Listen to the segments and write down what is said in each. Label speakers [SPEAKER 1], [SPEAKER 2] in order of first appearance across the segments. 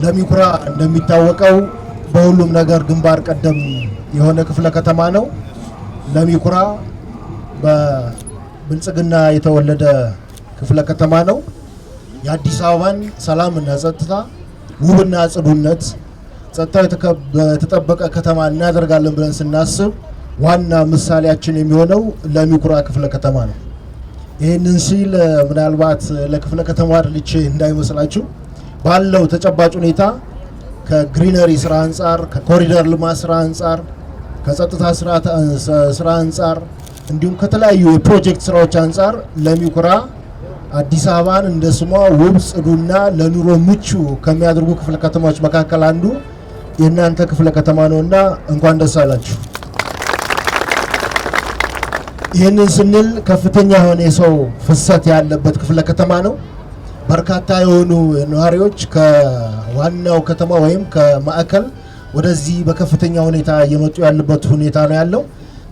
[SPEAKER 1] ለሚኩራ እንደሚታወቀው በሁሉም ነገር ግንባር ቀደም የሆነ ክፍለ ከተማ ነው። ለሚኩራ በብልጽግና የተወለደ ክፍለ ከተማ ነው። የአዲስ አበባን ሰላምና ጸጥታ፣ ውብና ጽዱነት፣ ጸጥታው የተጠበቀ ከተማ እናደርጋለን ብለን ስናስብ ዋና ምሳሌያችን የሚሆነው ለሚኩራ ክፍለ ከተማ ነው። ይህንን ሲል ምናልባት ለክፍለ ከተማ አድልቼ እንዳይመስላችሁ ባለው ተጨባጭ ሁኔታ ከግሪነሪ ስራ አንፃር፣ ከኮሪደር ልማት ስራ አንፃር፣ ከጸጥታ ስራ አንፃር እንዲሁም ከተለያዩ የፕሮጀክት ስራዎች አንፃር ለሚኩራ አዲስ አበባን እንደ ስሟ ውብ ጽዱና ለኑሮ ምቹ ከሚያደርጉ ክፍለ ከተማዎች መካከል አንዱ የእናንተ ክፍለ ከተማ ነውና እንኳን ደስ አላችሁ። ይህንን ስንል ከፍተኛ የሆነ የሰው ፍሰት ያለበት ክፍለ ከተማ ነው። በርካታ የሆኑ ነዋሪዎች ከዋናው ከተማ ወይም ከማዕከል ወደዚህ በከፍተኛ ሁኔታ እየመጡ ያለበት ሁኔታ ነው ያለው።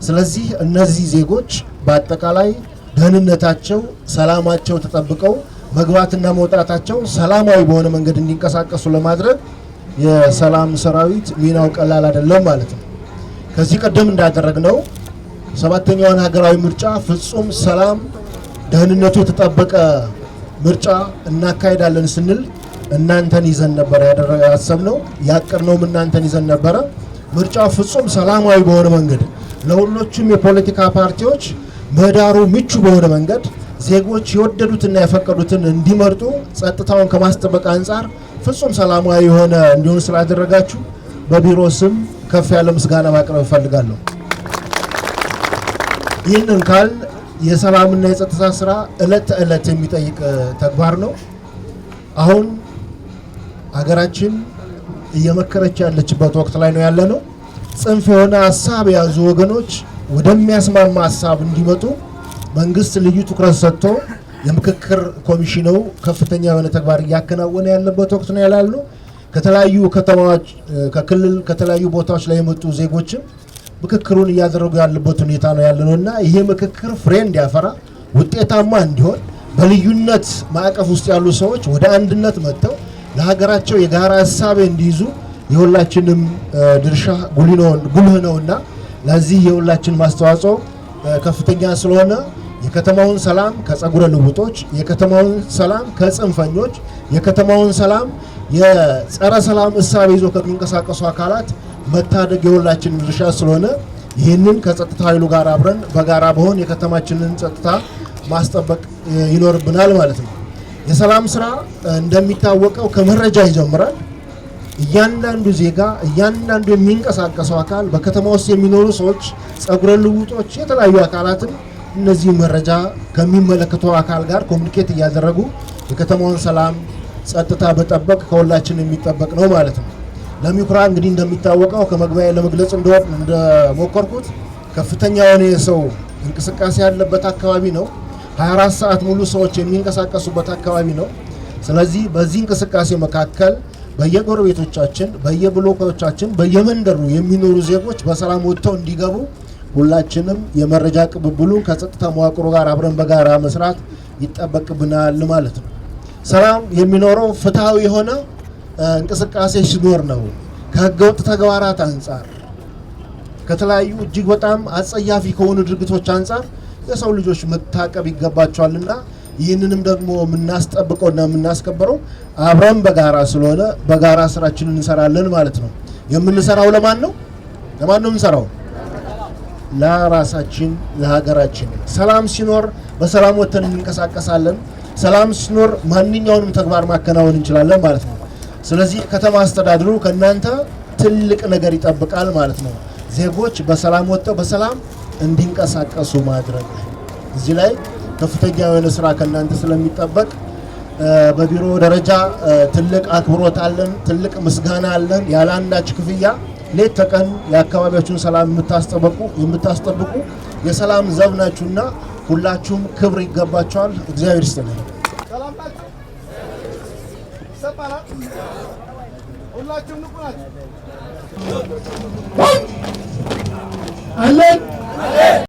[SPEAKER 1] ስለዚህ እነዚህ ዜጎች በአጠቃላይ ደህንነታቸው፣ ሰላማቸው ተጠብቀው መግባትና መውጣታቸው ሰላማዊ በሆነ መንገድ እንዲንቀሳቀሱ ለማድረግ የሰላም ሰራዊት ሚናው ቀላል አይደለም ማለት ነው። ከዚህ ቀደም እንዳደረግነው ሰባተኛውን ሀገራዊ ምርጫ ፍጹም ሰላም ደህንነቱ የተጠበቀ ምርጫ እናካሄዳለን ስንል እናንተን ይዘን ነበር ያሰብነው፣ ያቀርነውም እናንተን ይዘን ነበረ። ምርጫው ፍጹም ሰላማዊ በሆነ መንገድ ለሁሉም የፖለቲካ ፓርቲዎች ምህዳሩ ምቹ በሆነ መንገድ ዜጎች የወደዱትና የፈቀዱትን እንዲመርጡ ጸጥታውን ከማስጠበቅ አንጻር ፍጹም ሰላማዊ የሆነ እንዲሆን ስላደረጋችሁ በቢሮ ስም ከፍ ያለ ምስጋና ማቅረብ እፈልጋለሁ። ይህንን ካል የሰላምና የጸጥታ ስራ እለት ተእለት የሚጠይቅ ተግባር ነው። አሁን ሀገራችን እየመከረች ያለችበት ወቅት ላይ ነው ያለነው። ጽንፍ የሆነ ሀሳብ የያዙ ወገኖች ወደሚያስማማ ሀሳብ እንዲመጡ መንግስት ልዩ ትኩረት ሰጥቶ የምክክር ኮሚሽኑ ከፍተኛ የሆነ ተግባር እያከናወነ ያለበት ወቅት ነው ያላልነው። ከተለያዩ ከተማዎች ከክልል ከተለያዩ ቦታዎች ላይ የመጡ ዜጎችም ምክክሩን እያደረጉ ያለበት ሁኔታ ነው ያለነውና ይሄ ምክክር ፍሬ እንዲያፈራ ውጤታማ እንዲሆን በልዩነት ማዕቀፍ ውስጥ ያሉ ሰዎች ወደ አንድነት መጥተው ለሀገራቸው የጋራ ሀሳብ እንዲይዙ የሁላችንም ድርሻ ጉልህ ነውና ለዚህ የሁላችን ማስተዋጽኦ ከፍተኛ ስለሆነ የከተማውን ሰላም ከጸጉረ ልውጦች፣ የከተማውን ሰላም ከጽንፈኞች፣ የከተማውን ሰላም የጸረ ሰላም እሳቤ ይዞ ከሚንቀሳቀሱ አካላት መታደግ የሁላችን ድርሻ ስለሆነ ይህንን ከጸጥታ ኃይሉ ጋር አብረን በጋራ በሆን የከተማችንን ጸጥታ ማስጠበቅ ይኖርብናል ማለት ነው። የሰላም ስራ እንደሚታወቀው ከመረጃ ይጀምራል። እያንዳንዱ ዜጋ፣ እያንዳንዱ የሚንቀሳቀሰው አካል፣ በከተማ ውስጥ የሚኖሩ ሰዎች፣ ጸጉረ ልውጦች፣ የተለያዩ አካላትን እነዚህ መረጃ ከሚመለከተው አካል ጋር ኮሙኒኬት እያደረጉ የከተማውን ሰላም ጸጥታ በጠበቅ ከሁላችን የሚጠበቅ ነው ማለት ነው። ለሚኩራ እንግዲህ እንደሚታወቀው ከመግቢያ ለመግለጽ እንደሞከርኩት ከፍተኛ የሆነ የሰው እንቅስቃሴ ያለበት አካባቢ ነው። 24 ሰዓት ሙሉ ሰዎች የሚንቀሳቀሱበት አካባቢ ነው። ስለዚህ በዚህ እንቅስቃሴ መካከል በየጎረቤቶቻችን፣ በየብሎኮቻችን፣ በየመንደሩ የሚኖሩ ዜጎች በሰላም ወጥተው እንዲገቡ ሁላችንም የመረጃ ቅብብሉን ከጸጥታ መዋቅሩ ጋር አብረን በጋራ መስራት ይጠበቅብናል ማለት ነው። ሰላም የሚኖረው ፍትሃዊ የሆነ እንቅስቃሴ ሲኖር ነው። ከህገወጥ ተግባራት አንጻር፣ ከተለያዩ እጅግ በጣም አጸያፊ ከሆኑ ድርጊቶች አንጻር የሰው ልጆች መታቀብ ይገባቸዋልና ይህንንም ደግሞ የምናስጠብቀውና የምናስከበረው አብረን በጋራ ስለሆነ በጋራ ስራችንን እንሰራለን ማለት ነው። የምንሰራው ለማን ነው? ለማን ነው የምንሰራው? ለራሳችን፣ ለሀገራችን። ሰላም ሲኖር በሰላም ወጥተን እንንቀሳቀሳለን። ሰላም ሲኖር ማንኛውንም ተግባር ማከናወን እንችላለን ማለት ነው። ስለዚህ ከተማ አስተዳደሩ ከእናንተ ትልቅ ነገር ይጠብቃል ማለት ነው። ዜጎች በሰላም ወጥተው በሰላም እንዲንቀሳቀሱ ማድረግ። እዚህ ላይ ከፍተኛ የሆነ ስራ ከእናንተ ስለሚጠበቅ በቢሮ ደረጃ ትልቅ አክብሮት አለን፣ ትልቅ ምስጋና አለን። ያለ አንዳች ክፍያ ሌት ተቀን የአካባቢያችሁን ሰላም የምታስጠብቁ የሰላም ዘብ ናችሁና ሁላችሁም ክብር ይገባችኋል። እግዚአብሔር ይስጥልኝ። ሁላችሁም ንቁ ናችሁ።